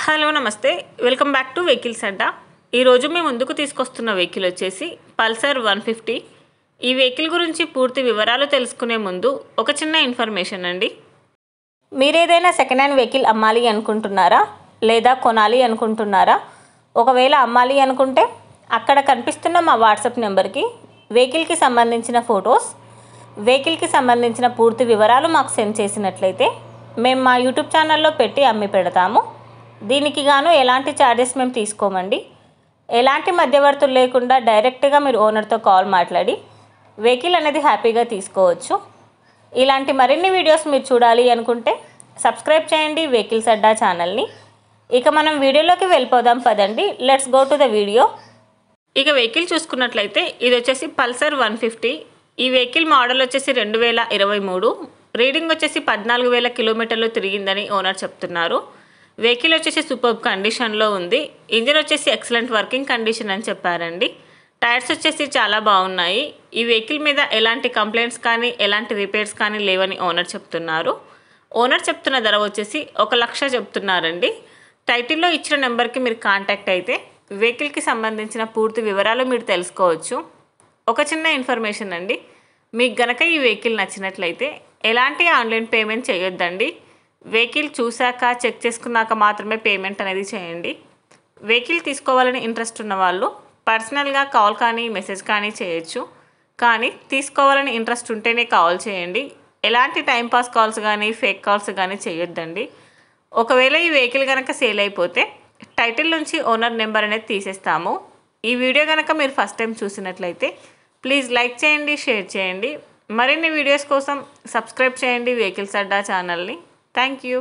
Hello నమస్తే welcome back to vehicles అడ్డా. ఈరోజు మేము ముందుకు తీసుకొస్తున్న వెహికల్ వచ్చేసి పల్సర్ 150. ఈ వెహికల్ గురించి పూర్తి వివరాలు తెలుసుకునే ముందు ఒక చిన్న ఇన్ఫర్మేషన్ అండి. మీరు ఏదైనా సెకండ్ హ్యాండ్ వెహికల్ అమ్మాలి అనుకుంటున్నారా లేదా కొనాలి అనుకుంటున్నారా? ఒకవేళ అమ్మాలి అనుకుంటే అక్కడ కనిపిస్తున్న మా వాట్సాప్ నెంబర్కి వెహికల్కి సంబంధించిన ఫొటోస్, వెహికల్కి సంబంధించిన పూర్తి వివరాలు మాకు సెండ్ చేసినట్లయితే మేము మా యూట్యూబ్ ఛానల్లో పెట్టి అమ్మి పెడతాము. దీనికి గాను ఎలాంటి ఛార్జెస్ మేము తీసుకోమండి. ఎలాంటి మధ్యవర్తులు లేకుండా డైరెక్ట్గా మీరు ఓనర్తో కాల్ మాట్లాడి వెహికల్ అనేది హ్యాపీగా తీసుకోవచ్చు. ఇలాంటి మరిన్ని వీడియోస్ మీరు చూడాలి అనుకుంటే సబ్స్క్రైబ్ చేయండి వెహికల్స్ అడ్డా ఛానల్ని. ఇక మనం వీడియోలోకి వెళ్ళిపోదాం పదండి. Let's go to the video. ఇక వెహికల్ చూసుకున్నట్లయితే ఇది వచ్చేసి పల్సర్ 150. ఈ వెహికల్ మోడల్ వచ్చేసి 2023. రీడింగ్ వచ్చేసి 14,000 కిలోమీటర్లు తిరిగిందని ఓనర్ చెప్తున్నారు. వెహికల్ వచ్చేసి సూపర్ కండిషన్లో ఉంది. ఇంజిన్ వచ్చేసి ఎక్సలెంట్ వర్కింగ్ కండిషన్ అని చెప్పారండి. టైర్స్ వచ్చేసి చాలా బాగున్నాయి. ఈ వెహికల్ మీద ఎలాంటి కంప్లైంట్స్ కానీ ఎలాంటి రిపేర్స్ కానీ లేవని ఓనర్ చెప్తున్నారు. ఓనర్ చెప్తున్న ధర వచ్చేసి 1,00,000 చెప్తున్నారండి. టైటిల్లో ఇచ్చిన నెంబర్కి మీరు కాంటాక్ట్ అయితే వెహికల్కి సంబంధించిన పూర్తి వివరాలు మీరు తెలుసుకోవచ్చు. ఒక చిన్న ఇన్ఫర్మేషన్ అండి, మీకు గనక ఈ వెహికల్ నచ్చినట్లయితే ఎలాంటి ఆన్లైన్ పేమెంట్ చేయొద్దండి. వెహికల్ చూశాక చెక్ చేసుకున్నాక మాత్రమే పేమెంట్ అనేది చేయండి. వెహికల్ తీసుకోవాలని ఇంట్రెస్ట్ ఉన్న వాళ్ళు పర్సనల్గా కాల్ కానీ మెసేజ్ కానీ చేయొచ్చు. కానీ తీసుకోవాలని ఇంట్రెస్ట్ ఉంటేనే కాల్ చేయండి. ఎలాంటి టైంపాస్ కాల్స్ కానీ ఫేక్ కాల్స్ కానీ చేయొద్దండి. ఒకవేళ ఈ వెహికల్ కనుక సేల్ అయిపోతే టైటిల్ నుంచి ఓనర్ నెంబర్ అనేది తీసేస్తాము. ఈ వీడియో కనుక మీరు ఫస్ట్ టైం చూసినట్లయితే ప్లీజ్ లైక్ చేయండి, షేర్ చేయండి. మరిన్ని వీడియోస్ కోసం సబ్స్క్రైబ్ చేయండి వెహికల్స్ అడ్డా ఛానల్ని. Thank you.